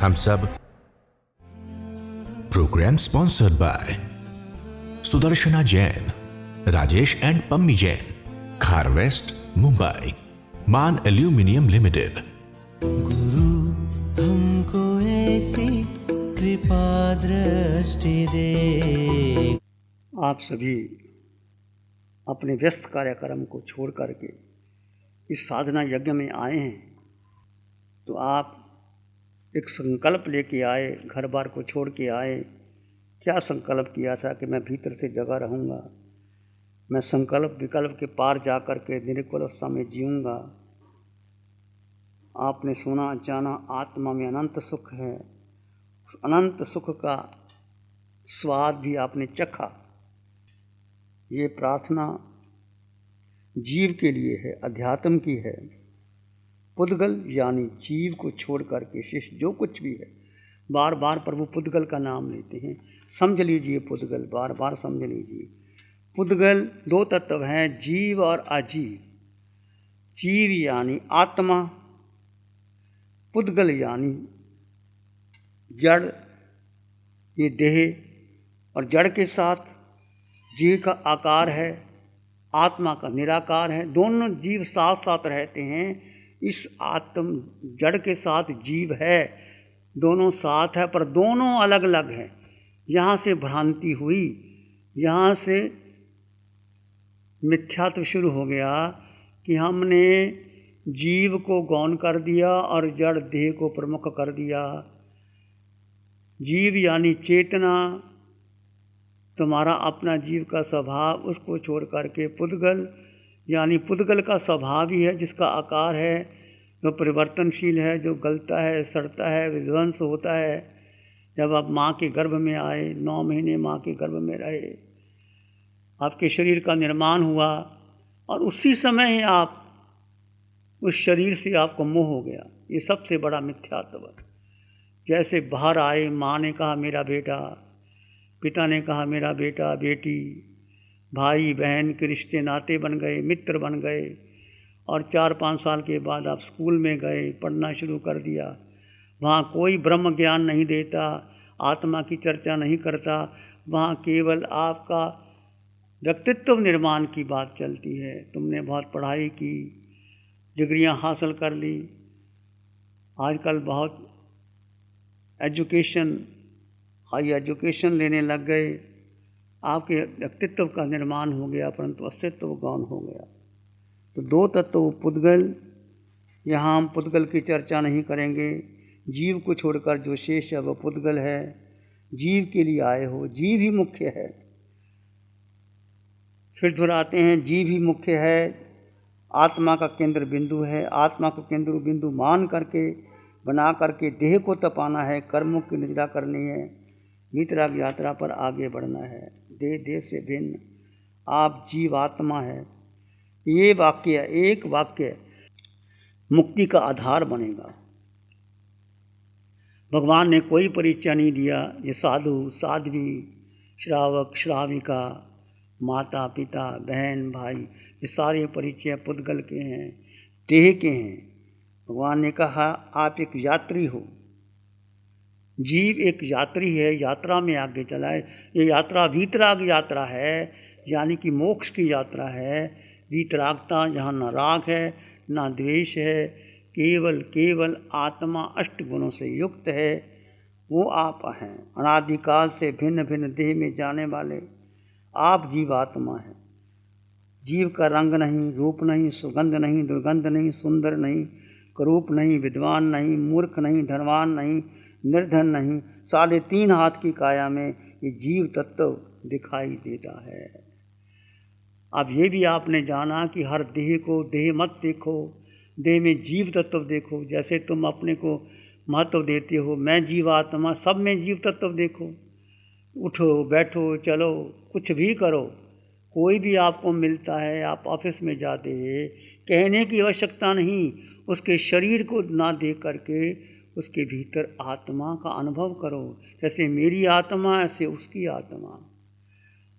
हम सब। Programme sponsored by Sudarshana Jain, Rajesh and Pammi Jain, Khar west, Mumbai, मान एल्यूमिनियम लिमिटेड। गुरु हमको ऐसी कृपा दृष्टि दे। आप सभी अपने व्यस्त कार्यक्रम को छोड़ करके इस साधना यज्ञ में आए हैं, तो आप एक संकल्प लेके आए, घर बार को छोड़ के आए। क्या संकल्प किया था कि मैं भीतर से जगा रहूँगा, मैं संकल्प विकल्प के पार जा कर के निर्कुल अवस्था में जीऊँगा। आपने सुना जाना आत्मा में अनंत सुख है, उस अनंत सुख का स्वाद भी आपने चखा। ये प्रार्थना जीव के लिए है, अध्यात्म की है। पुद्गल यानी जीव को छोड़ करके शेष जो कुछ भी है, बार बार प्रभु पुद्गल का नाम लेते हैं। समझ लीजिए पुद्गल, बार बार समझ लीजिए। पुद्गल दो तत्व हैं, जीव और अजीव। जीव यानी आत्मा, पुद्गल यानी जड़। ये देह और जड़ के साथ जीव का आकार है, आत्मा का निराकार है। दोनों जीव साथ साथ रहते हैं। इस आत्म जड़ के साथ जीव है, दोनों साथ है, पर दोनों अलग अलग हैं। यहाँ से भ्रांति हुई, यहाँ से मिथ्यात्व शुरू हो गया कि हमने जीव को गौण कर दिया और जड़ देह को प्रमुख कर दिया। जीव यानी चेतना, तुम्हारा अपना जीव का स्वभाव, उसको छोड़ करके पुद्गल यानी पुद्गल का स्वभाव ही है, जिसका आकार है, जो परिवर्तनशील है, जो गलता है, सड़ता है, विध्वंस होता है। जब आप माँ के गर्भ में आए, 9 महीने माँ के गर्भ में रहे, आपके शरीर का निर्माण हुआ और उसी समय ही आप उस शरीर से आपको मोह हो गया। ये सबसे बड़ा मिथ्यात्व। जैसे बाहर आए, माँ ने कहा मेरा बेटा, पिता ने कहा मेरा बेटा बेटी, भाई बहन के रिश्ते नाते बन गए, मित्र बन गए। और 4-5 साल के बाद आप स्कूल में गए, पढ़ना शुरू कर दिया। वहाँ कोई ब्रह्म ज्ञान नहीं देता, आत्मा की चर्चा नहीं करता। वहाँ केवल आपका व्यक्तित्व निर्माण की बात चलती है। तुमने बहुत पढ़ाई की, डिग्रियाँ हासिल कर ली, आजकल बहुत हाई एजुकेशन लेने लग गए, आपके व्यक्तित्व का निर्माण हो गया, परंतु अस्तित्व गौण हो गया। तो दो तत्व पुद्गल, यहाँ हम पुद्गल की चर्चा नहीं करेंगे। जीव को छोड़कर जो शेष है वह पुद्गल है। जीव के लिए आए हो, जीव ही मुख्य है। फिर दोहराते हैं, जीव ही मुख्य है, आत्मा का केंद्र बिंदु है। आत्मा को केंद्र बिंदु मान करके, बना करके देह को तपाना है, कर्मों की निद्रा करनी है, वीतराग यात्रा पर आगे बढ़ना है। देह से भिन्न आप जीव आत्मा है। ये वाक्य, एक वाक्य मुक्ति का आधार बनेगा। भगवान ने कोई परिचय नहीं दिया। ये साधु साध्वी, श्रावक श्राविका, माता पिता, बहन भाई, ये सारे परिचय पुद्गल के हैं, देह के हैं। भगवान ने कहा आप एक यात्री हो। जीव एक यात्री है, यात्रा में आगे चला है। ये यात्रा वीतराग यात्रा है, यानी कि मोक्ष की यात्रा है। वीतरागता जहाँ न राग है न द्वेष है, केवल आत्मा 8 गुणों से युक्त है। वो आप हैं, अनादिकाल से भिन्न भिन्न देह में जाने वाले आप जीवात्मा हैं। जीव का रंग नहीं, रूप नहीं, सुगंध नहीं, दुर्गंध नहीं, सुंदर नहीं, करूप नहीं, विद्वान नहीं, मूर्ख नहीं, धनवान नहीं, निर्धन नहीं, 3.5 हाथ की काया में ये जीव तत्व दिखाई देता है। अब ये भी आपने जाना कि हर देह को देह मत देखो, देह में जीव तत्व देखो। जैसे तुम अपने को महत्व देते हो, मैं जीवात्मा, सब में जीव तत्व देखो। उठो बैठो चलो, कुछ भी करो, कोई भी आपको मिलता है, आप ऑफिस में जाते हैं, कहने की आवश्यकता नहीं, उसके शरीर को ना देख करके उसके भीतर आत्मा का अनुभव करो। जैसे मेरी आत्मा ऐसे उसकी आत्मा।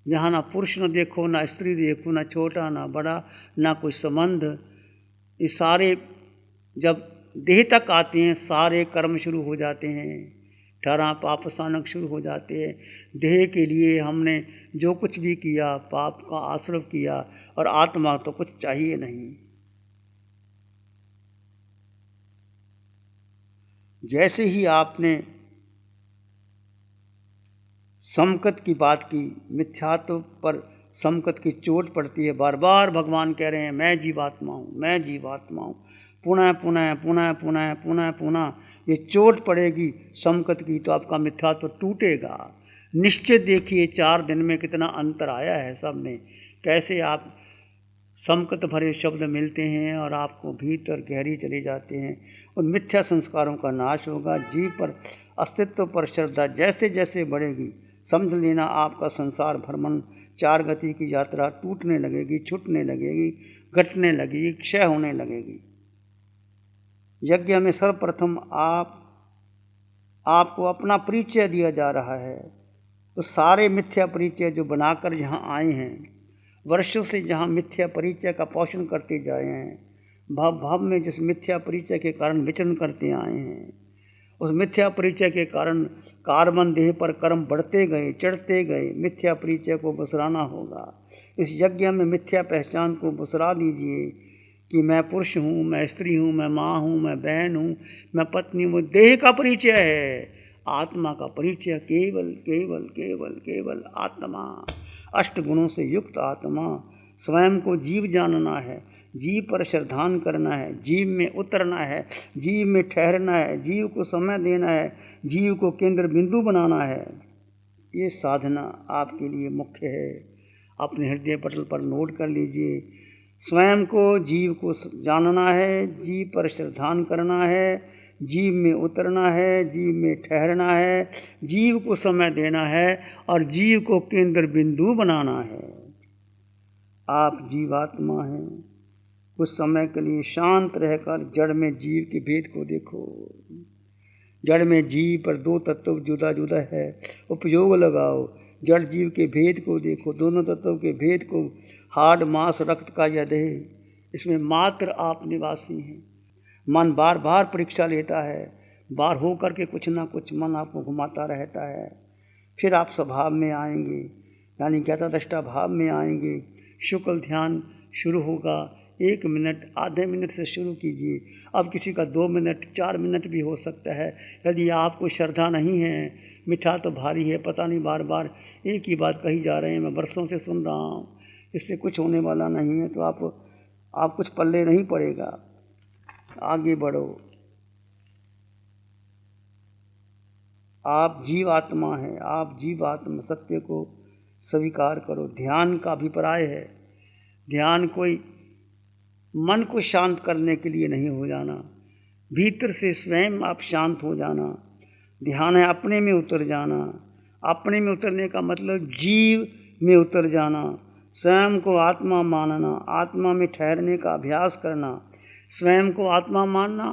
यहाँ ना पुरुष न देखो, ना स्त्री देखो, ना छोटा ना बड़ा, ना कोई संबंध। ये सारे जब देह तक आते हैं सारे कर्म शुरू हो जाते हैं, 18 पाप स्थानक शुरू हो जाते हैं। देह के लिए हमने जो कुछ भी किया पाप का आश्रय किया, और आत्मा तो कुछ चाहिए नहीं। जैसे ही आपने समकत की बात की, मिथ्यात्व पर समकत की चोट पड़ती है। बार बार भगवान कह रहे हैं मैं जीवात्मा हूँ, मैं जीवात्मा हूँ। पुनः पुनः पुनः पुनः पुनः पुनः ये चोट पड़ेगी समकत की तो आपका मिथ्यात्व टूटेगा। निश्चित देखिए 4 दिन में कितना अंतर आया है सब में, कैसे आप समकत भरे शब्द मिलते हैं और आपको भीतर गहरी चले जाते हैं। उन मिथ्या संस्कारों का नाश होगा। जीव पर अस्तित्व पर श्रद्धा जैसे जैसे बढ़ेगी, समझ लेना आपका संसार भ्रमण 4 गति की यात्रा टूटने लगेगी, छूटने लगेगी, घटने लगेगी, क्षय होने लगेगी। यज्ञ में सर्वप्रथम आपको अपना परिचय दिया जा रहा है। तो सारे मिथ्या परिचय जो बनाकर यहाँ आए हैं, वर्षों से जहाँ मिथ्या परिचय का पोषण करते जाए हैं, भाव में जिस मिथ्या परिचय के कारण विचरण करते आए हैं, उस मिथ्या परिचय के कारण कार्बन देह पर कर्म बढ़ते गए, चढ़ते गए। मिथ्या परिचय को बसराना होगा। इस यज्ञ में मिथ्या पहचान को बसरा दीजिए कि मैं पुरुष हूँ, मैं स्त्री हूँ, मैं माँ हूँ, मैं बहन हूँ, मैं पत्नी हूँ। देह का परिचय है, आत्मा का परिचय केवल केवल केवल केवल आत्मा। 8 गुणों से युक्त आत्मा। स्वयं को जीव जानना है, जीव पर श्रद्धान करना है, जीव में उतरना है, जीव में ठहरना है, जीव को समय देना है, जीव को केंद्र बिंदु बनाना है। ये साधना आपके लिए मुख्य है। अपने हृदय पटल पर नोट कर लीजिए। स्वयं को जीव को जानना है, जीव पर श्रद्धान करना है, जीव में उतरना है, जीव में ठहरना है, जीव को समय देना है और जीव को केंद्र बिंदु बनाना है। आप जीवात्मा हैं। कुछ समय के लिए शांत रहकर जड़ में जीव के भेद को देखो। जड़ में जीव पर 2 तत्व जुदा जुदा है, उपयोग लगाओ। जड़ जीव के भेद को देखो, दोनों तत्वों के भेद को। हाड़ मांस रक्त का यह देह, इसमें मात्र आप निवासी हैं। मन बार बार परीक्षा लेता है, बार हो करके कुछ ना कुछ मन आपको घुमाता रहता है। फिर आप स्वभाव में आएंगे, यानी ज्ञाता भाव में आएंगे। शुक्ल ध्यान शुरू होगा। 1 मिनट, आधे मिनट से शुरू कीजिए। अब किसी का 2 मिनट 4 मिनट भी हो सकता है। यदि आपको श्रद्धा नहीं है, मिठा तो भारी है, पता नहीं बार बार एक ही बात कही जा रहे हैं, मैं बरसों से सुन रहा हूँ, इससे कुछ होने वाला नहीं है, तो आप कुछ पल्ले नहीं पड़ेगा। आगे बढ़ो। आप जीवात्मा हैं, आप जीवात्मा। सत्य को स्वीकार करो। ध्यान का अभिप्राय है, ध्यान कोई मन को शांत करने के लिए नहीं हो जाना, भीतर से स्वयं आप शांत हो जाना। ध्यान है अपने में उतर जाना। अपने में उतरने का मतलब जीव में उतर जाना, स्वयं को आत्मा मानना, आत्मा में ठहरने का अभ्यास करना। स्वयं को आत्मा मानना,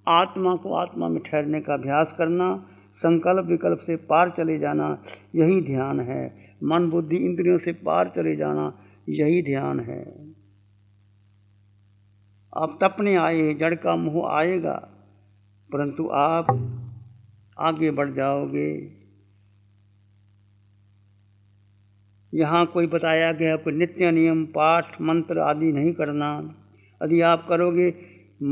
आत्मा को आत्मा में ठहरने का अभ्यास करना, संकल्प विकल्प से पार चले जाना, यही ध्यान है। मन बुद्धि इंद्रियों से पार चले जाना, यही ध्यान है। आप तपने आए, जड़ का मोह आएगा, परंतु आप आगे बढ़ जाओगे। यहाँ कोई बताया गया कोई नित्य नियम पाठ मंत्र आदि नहीं करना। यदि आप करोगे,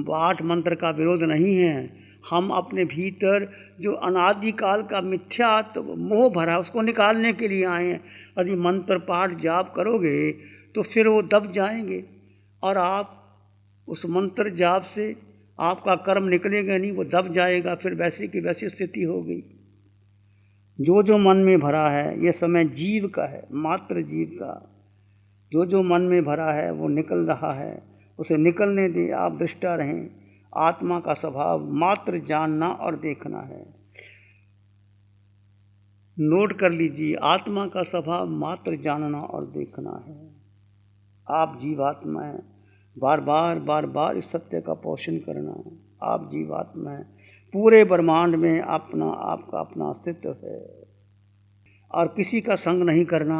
पाठ मंत्र का विरोध नहीं है। हम अपने भीतर जो अनादिकाल का मिथ्यात्व मोह भरा उसको निकालने के लिए आए हैं। यदि मंत्र पाठ जाप करोगे तो फिर वो दब जाएंगे और आप उस मंत्र जाप से आपका कर्म निकलेगा नहीं, वो दब जाएगा, फिर वैसी की वैसी स्थिति होगी। जो मन में भरा है, ये समय जीव का है, मात्र जीव का। जो मन में भरा है वो निकल रहा है, उसे निकलने दें। आप दृष्टा रहें। आत्मा का स्वभाव मात्र जानना और देखना है। नोट कर लीजिए, आत्मा का स्वभाव मात्र जानना और देखना है। आप जीवात्मा हैं। बार बार इस सत्य का पोषण करना है। आप जीवात्मा हैं। पूरे ब्रह्मांड में आपका अपना अस्तित्व है और किसी का संग नहीं करना।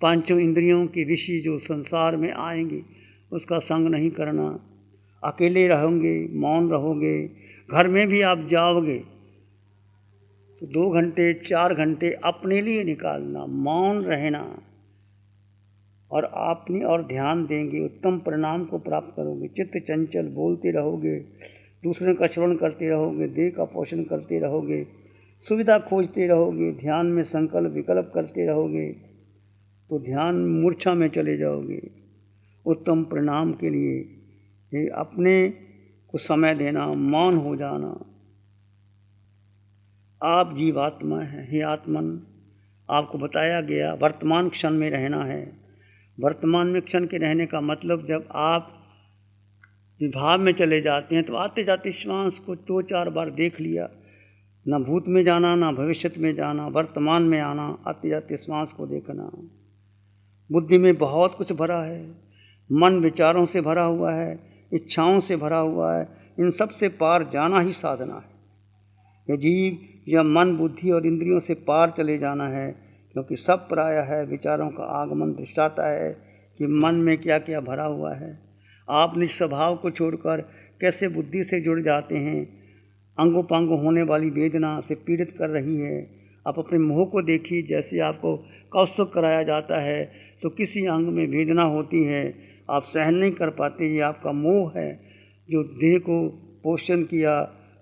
5 इंद्रियों के विषय जो संसार में आएंगे उसका संग नहीं करना। अकेले रहोगे, मौन रहोगे, घर में भी आप जाओगे तो 2 घंटे 4 घंटे अपने लिए निकालना, मौन रहना, और अपनी और ध्यान देंगे, उत्तम परिणाम को प्राप्त करोगे। चित्त चंचल, बोलते रहोगे, दूसरे का श्रवण करते रहोगे, देह का पोषण करते रहोगे, सुविधा खोजते रहोगे, ध्यान में संकल्प विकल्प करते रहोगे तो ध्यान मूर्छा में चले जाओगे। उत्तम परिणाम के लिए ये अपने को समय देना, मौन हो जाना। आप जीवात्मा हैं, हे आत्मन, आपको बताया गया वर्तमान क्षण में रहना है। वर्तमान में क्षण के रहने का मतलब जब आप विभाव में चले जाते हैं तो आते जाते श्वास को 2-4 बार देख लिया, ना भूत में जाना, ना भविष्य में जाना, वर्तमान में आना, आते जाते श्वास को देखना। बुद्धि में बहुत कुछ भरा है, मन विचारों से भरा हुआ है, इच्छाओं से भरा हुआ है, इन सब से पार जाना ही साधना है। ये जीव या मन, बुद्धि और इंद्रियों से पार चले जाना है, क्योंकि सब प्रायः है विचारों का आगमन दर्शाता है कि मन में क्या क्या भरा हुआ है। आप निज स्वभाव को छोड़कर कैसे बुद्धि से जुड़ जाते हैं। अंगों पांगों होने वाली वेदना से पीड़ित कर रही है। आप अपने मोह को देखिए, जैसे आपको कौस्तुभ कराया जाता है तो किसी अंग में वेदना होती है, आप सहन नहीं कर पाते। ये आपका मोह है जो देह को पोषण किया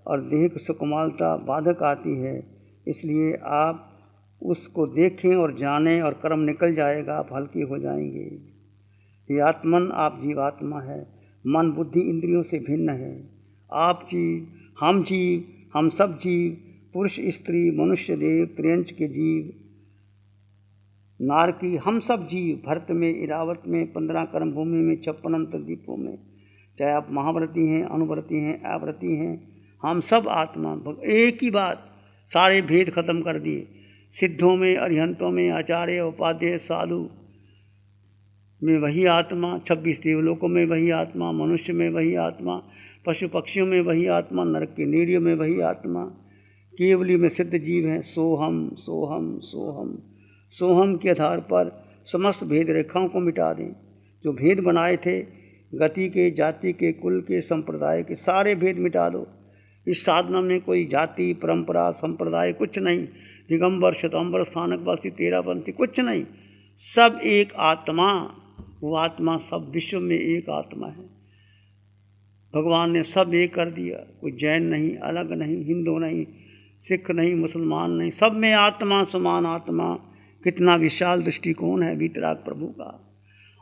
और देह की सुकुमालता बाधक आती है। इसलिए आप उसको देखें और जानें और कर्म निकल जाएगा, आप हल्के हो जाएंगे। ये आत्मन, आप जीवात्मा है, मन बुद्धि इंद्रियों से भिन्न है। आप जीव, हम सब जीव, पुरुष स्त्री मनुष्य देव त्रियंच के जीव, नारकी, हम सब जीव, भरत में, इरावत में, 15 कर्म भूमि में, 56 अंतर्दीपों में, चाहे आप महाव्रती हैं, अनुव्रती हैं, अव्रती हैं, हम सब आत्मा। एक ही बात, सारे भेद खत्म कर दिए। सिद्धों में, अरिहंतों में, आचार्य उपाध्याय साधु में वही आत्मा, 26 देवलोकों में वही आत्मा, मनुष्य में वही आत्मा, पशु पक्षियों में वही आत्मा, नरक के नीड़ियों में वही आत्मा। केवली में सिद्ध जीव हैं। सोहम सोहम सोहम। सोहम के आधार पर समस्त भेद रेखाओं को मिटा दें। जो भेद बनाए थे, गति के, जाति के, कुल के, संप्रदाय के, सारे भेद मिटा दो। इस साधना में कोई जाति, परंपरा, संप्रदाय कुछ नहीं, दिगंबर, शतंबर, स्थानकवासी, तेरापंथी कुछ नहीं, सब एक आत्मा। वो आत्मा सब विश्व में एक आत्मा है। भगवान ने सब एक कर दिया। कोई जैन नहीं, अलग नहीं, हिंदू नहीं, सिख नहीं, मुसलमान नहीं, सब में आत्मा समान आत्मा। कितना विशाल दृष्टिकोण है वीतराग प्रभु का।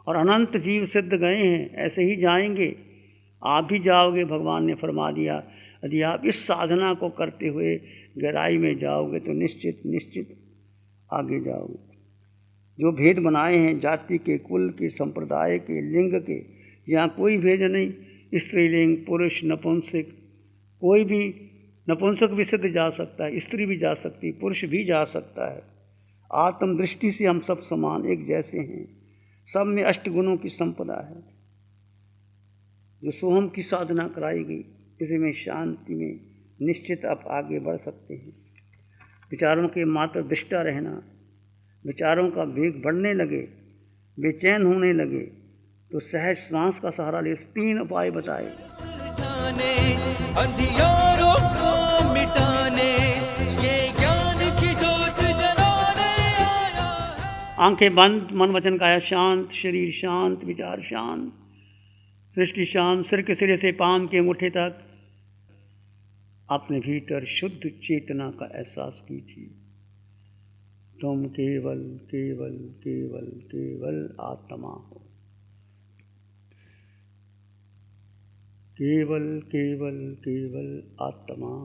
और अनंत जीव सिद्ध गए हैं, ऐसे ही जाएंगे, आप भी जाओगे। भगवान ने फरमा दिया, यदि आप इस साधना को करते हुए गहराई में जाओगे तो निश्चित निश्चित आगे जाओगे। जो भेद बनाए हैं जाति के, कुल के, संप्रदाय के, लिंग के, यहाँ कोई भेद नहीं। स्त्रीलिंग, पुरुष, नपुंसक, कोई भी नपुंसक भी सिद्ध जा सकता है, स्त्री भी जा सकती है, पुरुष भी जा सकता है। आत्म दृष्टि से हम सब समान एक जैसे हैं। सब में 8 गुणों की संपदा है। जो सोहम की साधना कराई गई, इसमें शांति में निश्चित आप आगे बढ़ सकते हैं। विचारों के मात्र दृष्टा रहना। विचारों का वेग बढ़ने लगे, बेचैन होने लगे तो सहज श्वास का सहारा ले। 3 उपाय बताए। अंधियारों को मिटाने, ये ज्ञान की ज्योत जलाने आया है। आंखें बंद, मन वचन काया शांत, शरीर शांत, विचार शांत, सृष्टि शांत। सिर के सिरे से पांव के अंगूठे तक अपने भीतर शुद्ध चेतना का एहसास कीजिए। तुम केवल केवल केवल केवल आत्मा हो। केवल केवल केवल आत्मा।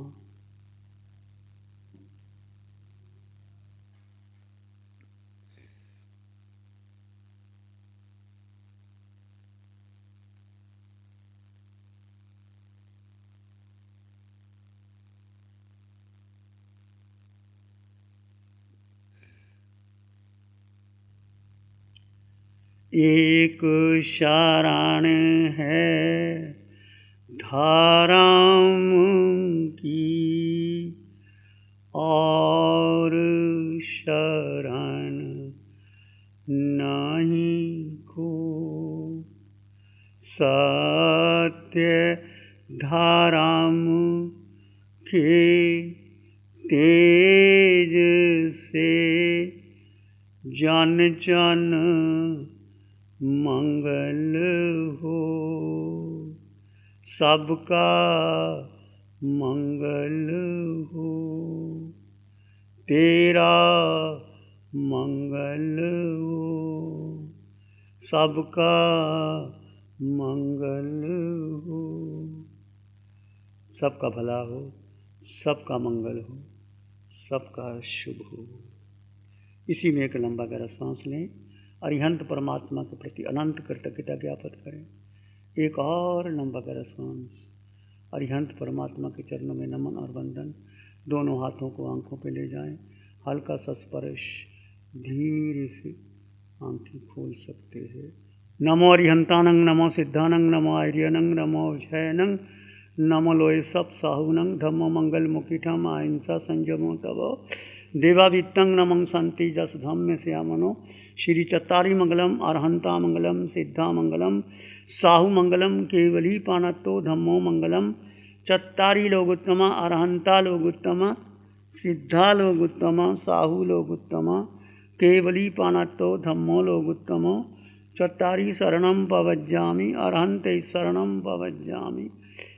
एक शरण है धर्म की, और शरण नहीं को। सत्य धाराम के तेज से जन जन मंगल हो, सबका मंगल हो, तेरा मंगल हो, सबका मंगल हो। सबका भला हो, सबका मंगल हो, सबका शुभ हो। इसी में एक लंबा गहरा सांस लें, अरिहंत परमात्मा के प्रति अनंत कृतज्ञता ज्ञापित करें। एक और लंबा गहरा सांस, अरिहंत परमात्मा के चरणों में नमन और वंदन। दोनों हाथों को आंखों पे ले जाएं, हल्का सा स्पर्श, धीरे से आंखें खोल सकते हैं। नमो अरिहंतानंग, नमो सिद्धानंग, नमो आर्यनंग, नमो जयनंग, नमो लोय सब साहुनंग, धम्मो मंगल मुकिठम अहिंसा संयमो तवो देवावित्तं नमं शांति जस धम्म श्यामनो। श्री चत्तारी मंगलम, अरहंता मंगलम, सिद्धा मंगलम, साहु मंगलम, केवली पाणत्तो धम्मो मंगलम। चत्तारी लोगोत्तमा, अरहंता लोगोत्तमा, सिद्धा लोगोत्तमा, साहु लोगोत्तमा, केवली पाणत्तो धम्मो लोगोत्तमो। चत्तारी शरणं पवज्जामि, अरहंते शरणं पवज्जामि,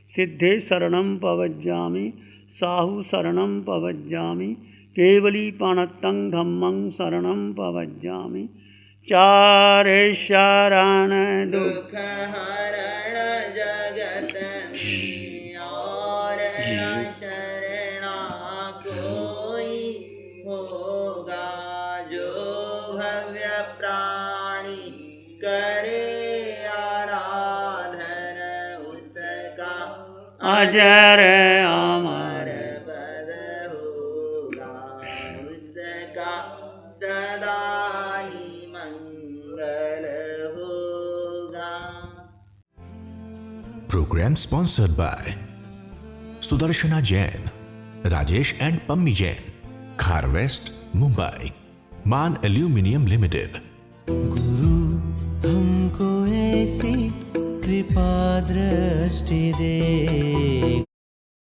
सिद्धे शरणं पवज्जामि, साहु शरणं पवज्जामि, केवली पाणत्तं धम्मं शरणं पवज्जामि। चारे शरण दुख हरण जगत में और न शरणा कोई होगा, जो भव्य प्राणी करे आराधन उसका अजर अमर पद होगा, उसका सदा ही मंगल होगा। Program sponsored by Sudarshana Jain, Rajesh and Pammi Jain, Khar West, Mumbai, Man Aluminium Limited. गुरु हमको ऐसी कृपा दृष्टि दे,